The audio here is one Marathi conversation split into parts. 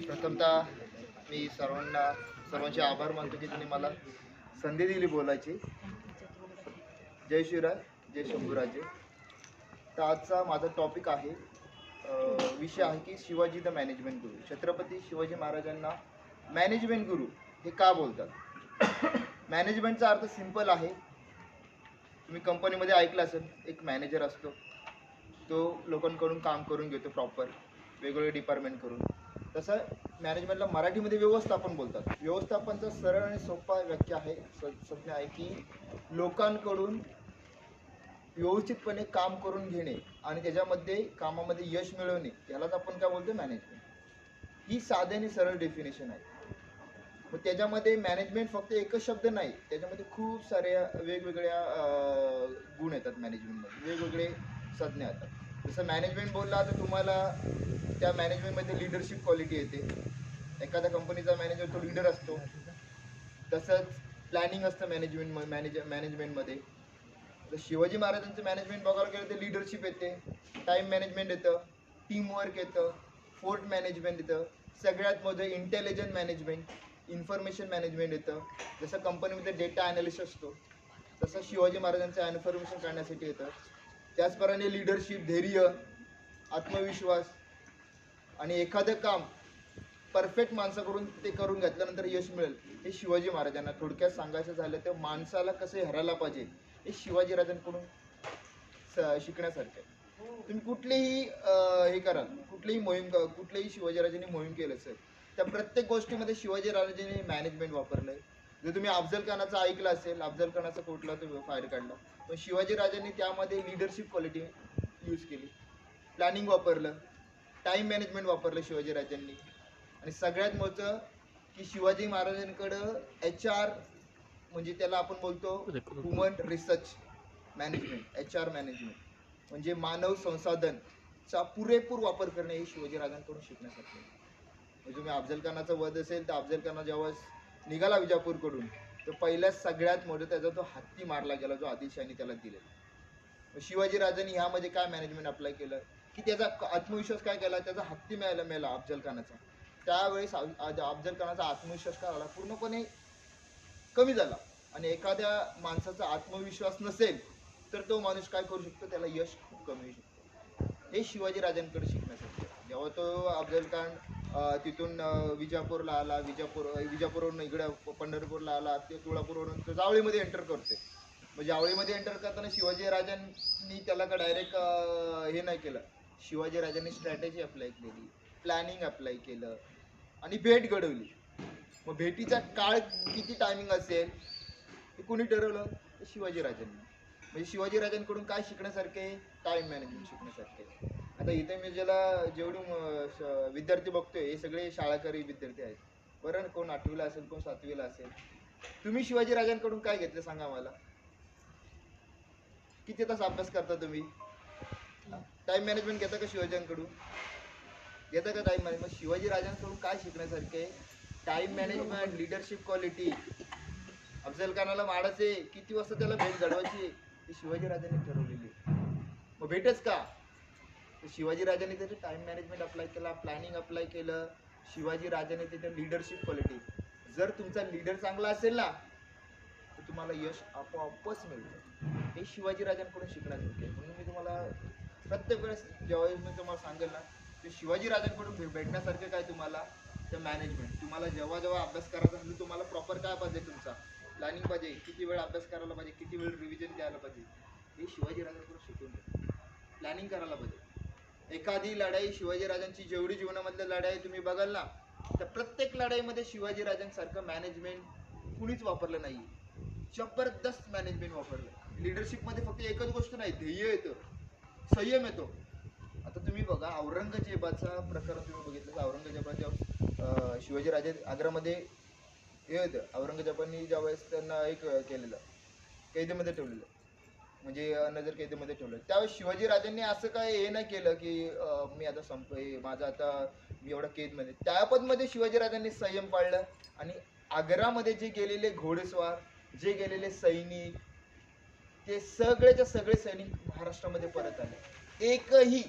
प्रथमतः मी सर्वांचे आभार मानतो की त्यांनी मला संधी दिली बोलायची. जय शिवराय, जय शंभूराजे. तर आजचा माझा टॉपिक आहे, विषय आहे की शिवाजी द मॅनेजमेंट गुरु. छत्रपती शिवाजी महाराजांना मॅनेजमेंट गुरु हे का बोलतात? मॅनेजमेंटचा अर्थ सिंपल आहे. तुम्ही कंपनीमध्ये ऐकलं असेल, एक मॅनेजर असतो, तो लोकांकडून काम करून घेतो प्रॉपर वेगवेगळे डिपार्टमेंट करून. तसं मॅनेजमेंटला मराठीमध्ये व्यवस्थापन बोलतात. व्यवस्थापनचा सरळ आणि सोपा व्याख्या आहे, संज्ञा आहे की लोकांकडून व्यवस्थितपणे काम करून घेणे आणि त्याच्यामध्ये कामामध्ये यश मिळवणे, यालाच आपण काय बोलतो? मॅनेजमेंट. ही साधे आणि सरळ डेफिनेशन आहे. मग त्याच्यामध्ये मॅनेजमेंट फक्त एकच शब्द नाही, त्याच्यामध्ये खूप साऱ्या वेगवेगळ्या गुण येतात. मॅनेजमेंटमध्ये वेगवेगळे संज्ञा येतात. जसं मॅनेजमेंट बोलला तर तुम्हाला त्या मॅनेजमेंटमध्ये लिडरशिप क्वालिटी येते. एखाद्या कंपनीचा मॅनेजर तो लीडर असतो. तसंच प्लॅनिंग असतं मॅनेजमेंटमध्ये. तर शिवाजी महाराजांचं मॅनेजमेंट बघायला गेलं तर लिडरशिप येते, टाईम मॅनेजमेंट येतं, टीमवर्क येतं, फोर्ट मॅनेजमेंट येतं, सगळ्यात मध्ये इंटेलिजंट मॅनेजमेंट, इन्फॉर्मेशन मॅनेजमेंट येतं. जसं कंपनीमध्ये डेटा ॲनालिस्ट असतो, तसं शिवाजी महाराजांचं इन्फॉर्मेशन काढण्यासाठी येतं. त्याचप्रमाणे लिडरशिप, धैर्य, आत्मविश्वास आणि एखादं काम परफेक्ट माणसाकडून ते करून घेतल्यानंतर यश मिळेल, हे शिवाजी महाराजांना. थोडक्यात सांगायचं झालं तर माणसाला कसं हरायला पाहिजे हे शिवाजीराजांकडून शिकण्यासारखं आहे. तुम्ही कुठलीही हे करा, कुठलीही शिवाजीराजांनी मोहीम केलं असेल, त्या प्रत्येक गोष्टीमध्ये शिवाजीराजांनी मॅनेजमेंट वापरलंय. जर तुम्ही अफजल खानाचं ऐकलं असेल, अफजल खानाचा कोटला तो फायर काढला, पण शिवाजीराजांनी त्यामध्ये लिडरशिप क्वालिटी यूज केली, प्लॅनिंग वापरलं, टाईम मॅनेजमेंट वापरलं शिवाजीराजांनी. आणि सगळ्यात मोठं की शिवाजी महाराजांकडं HR म्हणजे त्याला आपण बोलतो human research management, HR management म्हणजे मानव संसाधनचा पुरेपूर वापर करणे हे शिवाजीराजांकडून शिकण्यासाठी. म्हणजे तुम्ही अफजल खानाचा वध असेल तर अफजल खाना जेव्हा निघाला विजापूरकडून, तर पहिल्या सगळ्यात मोठं त्याचा तो हत्ती मारला गेला, जो आदिलशाहीने त्याला दिलेला. शिवाजीराजांनी ह्यामध्ये काय मॅनेजमेंट अप्लाय केलं की त्याचा आत्मविश्वास काय केला, त्याचा हत्ती मेला अफजल खानाचा. त्यावेळेस अफजल खानाचा आत्मविश्वास काय झाला, पूर्णपणे कमी झाला. आणि एखाद्या माणसाचा आत्मविश्वास नसेल तर तो माणूस काय करू शकतो, त्याला यश खूप कमी येऊ शकतो. हे शिवाजीराजांकडे शिकण्यासाठी. जेव्हा तो अफजल खान तिथून विजापूरला आला, विजापूरवरून इकडे पंढरपूरला आला, ते तुळापूरवरून तो जावळीमध्ये एंटर करते. मग जावळीमध्ये एंटर करताना शिवाजीराजांनी त्याला का डायरेक्ट हे नाही केलं. शिवाजीराजांनी स्ट्रॅटेजी अप्लाय केली, प्लॅनिंग अप्लाय केलं आणि भेट घडवली. मग भेटीचा काळ किती टायमिंग असेल हे कुणी ठरवलं? शिवाजीराजांनी. म्हणजे शिवाजीराजांकडून काय शिकण्यासारखे? टाईम मॅनेजमेंट शिकण्यासारखे. आता इथे मी जेवढी विद्यार्थी बघतोय हे सगळे शाळाकरी विद्यार्थी आहेत, बरं. कोण 8वीला असेल, कोण 7वीला असेल. तुम्ही शिवाजीराजांकडून काय घेतलं सांगा मला? किती तास अभ्यास करता तुम्ही? टाईम मॅनेजमेंट घेता का शिवाजीराजांकडून? घेता का टाईम मॅनेजमेंट? शिवाजीराजांकडून काय शिकण्यासारखे? Time management, leadership quality. Afzal खानाला मारायचे, किती वाजता त्याला भेट घडवायची, ही शिवाजीराजांनी ठरवलेली. मग भेटच का? शिवाजीराजांनी त्याचे टाईम मॅनेजमेंट अप्लाय केला, प्लॅनिंग अप्लाय केलं. शिवाजीराजांनी त्याच्या लिडरशिप क्वालिटी. जर तुमचा लीडर चांगला असेल ना, तर तुम्हाला यश आपोआपच मिळतं. हे शिवाजीराजांकडून शिकण्यासारखे. म्हणून मी तुम्हाला प्रत्येक वेळेस जेव्हा मी तुम्हाला सांगेल ना, ते शिवाजीराजांकडून भेटण्यासारखे काय तुम्हाला? तर मॅनेजमेंट. तुम्हाला जेव्हा अभ्यास करायचा असेल, तुम्हाला प्रॉपर काय पाहिजे? तुमचा प्लॅनिंग पाहिजे, किती वेळ अभ्यास करायला पाहिजे, किती वेळ रिव्हिजन द्यायला पाहिजे, हे शिवाजीराजांकडून शिकून घ्या. प्लॅनिंग करायला पाहिजे. एखादी लढाई, शिवाजीराजांची जेवढी जीवनामधल्या लढाई तुम्ही बघाल ना, तर प्रत्येक लढाईमध्ये शिवाजीराजांसारखं मॅनेजमेंट कुणीच वापरलं नाही. जबरदस्त मॅनेजमेंट वापरलं. लिडरशिपमध्ये फक्त एकच गोष्ट नाही, ध्येय येतं, संयम येतो. आता तुम्ही बघा, औरंगजेबाचा प्रकरण तुम्ही बघितलं तर औरंगजेबाच्या शिवाजीराजे आग्रामध्ये हे होतं. औरंगजेबांनी ज्यावेळेस त्यांना एक केलेलं, कैदेमध्ये ठेवलेलं, म्हणजे नजर कैदेमध्ये ठेवलं. त्यावेळेस शिवाजीराजांनी असं काय हे नाही केलं की मी आता माझं आता मी एवढा कैदमध्ये. त्यापदमध्ये शिवाजीराजांनी संयम पाळलं आणि आग्रामध्ये जे गेलेले घोडेस्वार, जे गेलेले सैनिक, ते सगळेच्या सगळे सैनिक महाराष्ट्रामध्ये परत आले. एकही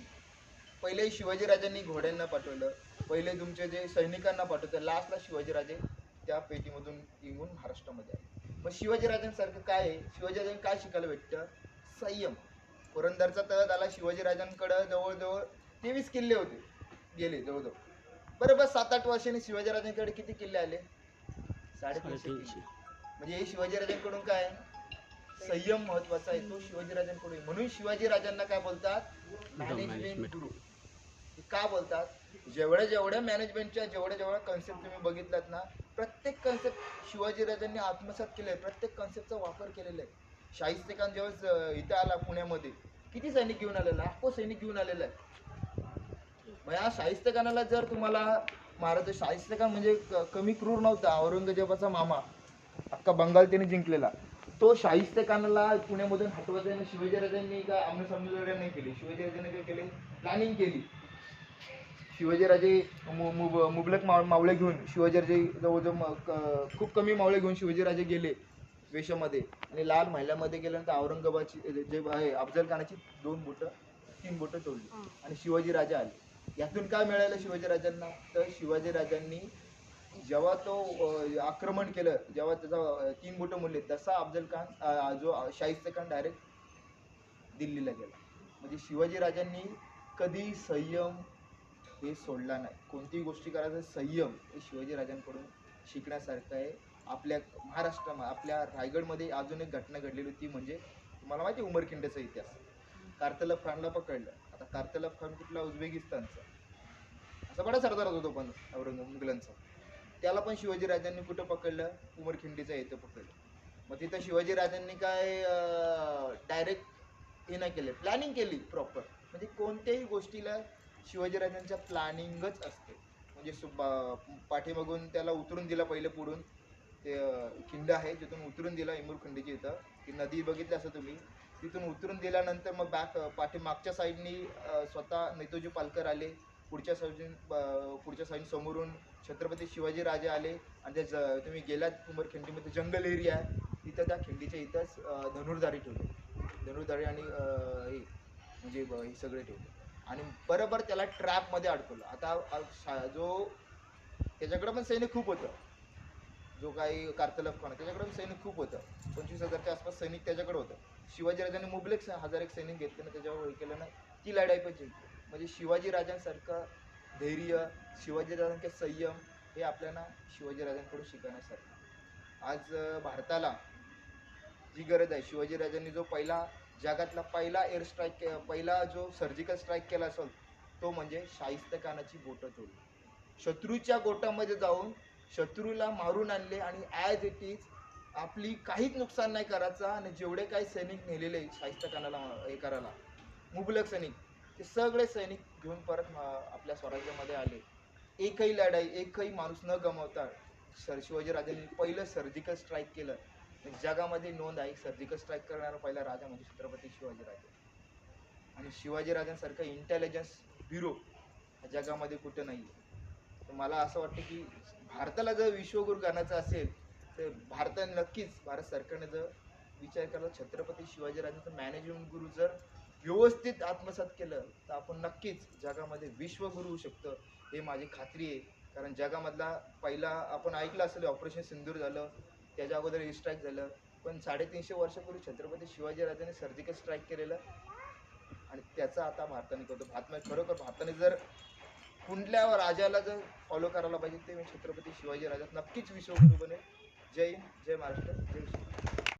पहिले शिवाजीराजांनी घोड्यांना पाठवलं, पहिले तुमचे जे सैनिकांना पाठवतं, लास्टला शिवाजीराजे त्या पेटीमधून निघून महाराष्ट्रामध्ये आले. मग शिवाजीराजांसारखं काय आहे, शिवाजीराजांनी काय शिकायला भेटतं? संयम. पुरंदरचा तळ आला, शिवाजीराजांकडं जवळजवळ 23 किल्ले होते, गेले जवळजवळ. बरोबर 7-8 वर्षांनी शिवाजीराजांकडे किती किल्ले आले? 350 किल्ले. म्हणजे हे शिवाजीराजांकडून काय, संयम महत्वाचा आहे, तो शिवाजीराजांकडून. म्हणून शिवाजीराजांना काय बोलतात? मॅनेजमेंट गुरु. का बोलतात? जेवढ्या मॅनेजमेंटच्या जेवढ्या कन्सेप्ट तुम्ही बघितलात ना, प्रत्येक कन्सेप्ट शिवाजीराजांनी आत्मसात केलंय, प्रत्येक कन्सेप्टचा वापर केलेला आहे. शाहिस्ते खान जेव्हा इथं आला पुण्यामध्ये, किती सैनिक घेऊन आलेला? लाखो सैनिक घेऊन आलेला आहे. मग या शाहिस्ते खानाला जर तुम्हाला महाराज, शाहिस्ते खान म्हणजे कमी क्रूर नव्हता. औरंगजेबाचा मामा, अख्खा बंगाल त्याने जिंकलेला. तो शाहिस्ते खानाला पुण्यामधून हटवायचं, शिवाजीराजांनी काय आमनेसामने वगैरे नाही केली. शिवाजीराजांनी काय केले? प्लॅनिंग केली. शिवाजीराजे मुबलक मावळे घेऊन, शिवाजीराजे जवळजवळ खूप कमी मावळे घेऊन शिवाजीराजे गेले वेशामध्ये, आणि लाल महिल्यामध्ये गेल्यानंतर औरंगाबादची जे आहे अफजल खानाची 2 बोटं 3 बोटं तोडली आणि शिवाजीराजे आले. यातून काय मिळालं शिवाजीराजांना? तर शिवाजीराजांनी जेव्हा तो आक्रमण केलं, जेव्हा त्याचा 3 बोटं मोडले, तसा अफजल खान जो शाहिस्ते खान डायरेक्ट दिल्लीला गेला. म्हणजे शिवाजीराजांनी कधी संयम हे सोडला नाही. कोणतीही गोष्टी करायचं संयम हे शिवाजीराजांकडून शिकण्यासारखं आहे. आपल्या महाराष्ट्रामध्ये, आपल्या रायगडमध्ये अजून एक घटना घडलेली होती, म्हणजे तुम्हाला माहिती आहे उमरखिंडचा इतिहास. कार्तलब खानला पकडलं. आता कार्तलब खान कुठला? उझबेकिस्तानचा. असा बडा सरदार होतो पण मुघलांचा. त्याला पण शिवाजीराजांनी कुठं पकडलं? उमरखिंडीचा इथं पकडलं. मग तिथं शिवाजीराजांनी काय डायरेक्ट हे नाही केलं, प्लॅनिंग केली प्रॉपर. म्हणजे कोणत्याही गोष्टीला शिवाजीराजांच्या प्लॅनिंगच असते. म्हणजे पाठीमागून त्याला उतरून दिला, पहिले पुढून ते खिंड आहे तिथून उतरून दिला इमूरखिंडीची इथं, ती नदी बघितली असं तुम्ही. तिथून उतरून दिल्यानंतर मग पाठीमागच्या साईडनी स्वतः नेताजी पालकर आले, पुढच्या साईड समोरून छत्रपती शिवाजीराजे आले, आणि त्या तुम्ही गेलात उमरखिंडीमध्ये जंगल एरिया आहे, तिथं त्या खिंडीच्या इथंच धनुर्धारी ठेवले. धनुर्धारी आणि हे म्हणजे हे सगळे ठेवले, आणि बरोबर त्याला ट्रॅपमध्ये अडकवलं. आता जो त्याच्याकडे पण सैनिक खूप होतं, जो काही कार्तलब खान, त्याच्याकडे पण सैनिक खूप होतं. 25,000च्या आसपास सैनिक त्याच्याकडे होतं. शिवाजीराजांनी मुबलक 1,000 सैनिक घेतले ना, त्याच्यावर हे केलं ना, ती लढाई पण जिंकली. म्हणजे शिवाजीराजांसारखं धैर्य, शिवाजीराजांचे संयम हे आपल्याला शिवाजीराजांकडून शिकण्यासारखं. आज भारताला जी गरज आहे, शिवाजीराजांनी जो जगातला पहिला एअर स्ट्राईक, पहिला जो सर्जिकल स्ट्राईक केला असेल, तो म्हणजे शाहिस्ते खानाची बोटं तोडली. शत्रूच्या गोटामध्ये जाऊन शत्रूला मारून आणले, आणि ॲज इट इज आपली काहीच नुकसान नाही करायचं, आणि जेवढे काही सैनिक नेलेले शाहिस्ते खानाला हे करायला, मुबलक सैनिक, ते सगळे सैनिक घेऊन परत आपल्या स्वराज्यामध्ये आले. एकही लढाई, एकही माणूस न गमावता शिवाजीराजांनी पहिलं सर्जिकल स्ट्राईक केलं. जगामध्ये नोंद आहे, सर्जिकल स्ट्राईक करणारा पहिला राजा म्हणजे छत्रपती शिवाजीराजे. आणि शिवाजीराजांसारखं इंटेलिजन्स ब्युरो जगामध्ये कुठं नाही. तर मला असं वाटतं की भारताला जर विश्वगुरू करण्याचं असेल, तर भारत सरकारने जर विचार केला, छत्रपती शिवाजीराजांचं मॅनेजमेंट गुरु जर व्यवस्थित आत्मसात केलं, तर आपण नक्कीच जगामध्ये विश्वगुरू होऊ शकतो, हे माझी खात्री आहे. कारण जगामधला पहिला, आपण ऐकलं असेल ऑपरेशन सिंदूर झालं, त्याच्या अगोदर एअर स्ट्राईक झालं, पण 350 वर्षापूर्वी छत्रपती शिवाजीराजांनी सर्जिकल स्ट्राईक केलेलं, आणि त्याचा आता भारताने करतो. खरोखर भारताने जर कुठल्या राजाला जर फॉलो करायला पाहिजे, ते छत्रपती शिवाजीराजा नक्कीच विश्वगुरू बनेल. जय हिंद, जय महाराष्ट्र, जय